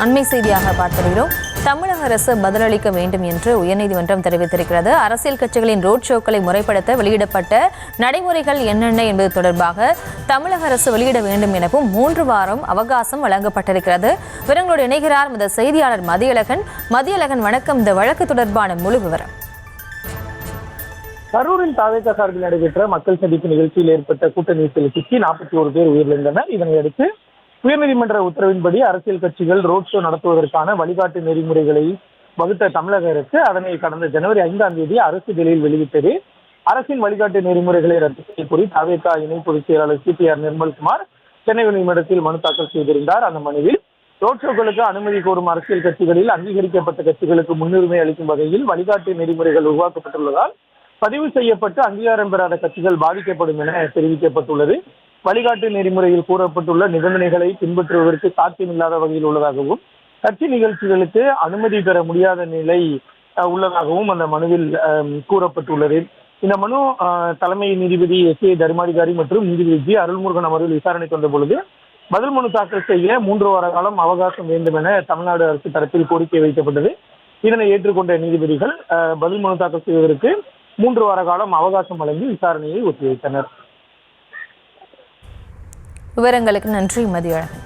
அண்மை செய்தியாக பார்த்திருக்கிறோம். தமிழக அரசு பதிலளிக்க வேண்டும் என்று உயர்நீதிமன்றம் தெரிவித்திருக்கிறது. அரசியல் கட்சிகளின் ரோட் ஷோக்களை முறைப்படுத்த வெளியிடப்பட்ட நடைமுறைகள் என்னென்ன என்பது தொடர்பாக தமிழக அரசு வெளியிட வேண்டும் எனவும் 3 வாரம் அவகாசம் வழங்கப்பட்டிருக்கிறது. விவரங்களோடு இணைகிறார் இந்த செய்தியாளர் மதியழகன். வணக்கம். இந்த வழக்கு தொடர்பான முழு விவரம். கரூரில் தாவேகா சார்பில் நடைபெற்ற மக்கள் சந்திப்பு நிகழ்ச்சியில் ஏற்பட்ட கூட்ட நெரிசலில் சிக்கி 41 பேர் உயிரிழந்தனர். இதனையடுத்து உயர்நீதிமன்ற உத்தரவின்படி அரசியல் கட்சிகள் ரோட் ஷோ நடத்துவதற்கான வழிகாட்டு நெறிமுறைகளை வகுத்த தமிழக அரசு அதனை கடந்த ஜனவரி 5ஆம் தேதி அரசு இதழில் வெளியிட்டது. அரசின் வழிகாட்டு நெறிமுறைகளை ரத்து செய்ய கோரி தாவேகா இணை பொதுச் செயலாளர் CPR நிர்மல்குமார் சென்னை உயர்நீதிமன்றத்தில் மனு தாக்கல் செய்திருந்தார். அந்த மனுவில் ரோட் ஷோக்களுக்கு அனுமதி கோரும் அரசியல் கட்சிகளில் அங்கீகரிக்கப்பட்ட கட்சிகளுக்கு முன்னுரிமை அளிக்கும் வகையில் வழிகாட்டு நெறிமுறைகள் உருவாக்கப்பட்டுள்ளதால் பதிவு செய்யப்பட்டு அங்கீகாரம் பெறாத கட்சிகள் பாதிக்கப்படும் என தெரிவிக்கப்பட்டுள்ளது. வழிகாட்டு நெறிமுறையில் கூறப்பட்டுள்ள நிபந்தனைகளை பின்பற்றுவதற்கு சாத்தியமில்லாத வகையில் உள்ளதாகவும் கட்சி நிகழ்ச்சிகளுக்கு அனுமதி பெற முடியாத நிலை உள்ளதாகவும் அந்த மனுவில் கூறப்பட்டுள்ளது. இந்த மனு தலைமை நீதிபதி SA தர்மாதிகாரி மற்றும் நீதிபதி G அருள்முருகன் அமர்வில் விசாரணைக்கு வந்த பொழுது பதில் மனு தாக்கல் செய்ய 3 வார காலம் அவகாசம் வேண்டும் என தமிழ்நாடு அரசு தரப்பில் கோரிக்கை வைக்கப்பட்டது. இதனை ஏற்றுக்கொண்ட நீதிபதிகள் பதில் மனு தாக்கல் செய்வதற்கு 3 வார காலம் அவகாசம் வழங்கி விசாரணையை ஒத்திவைத்தனர். விவரங்களுக்கு நன்றி மதியழகன்.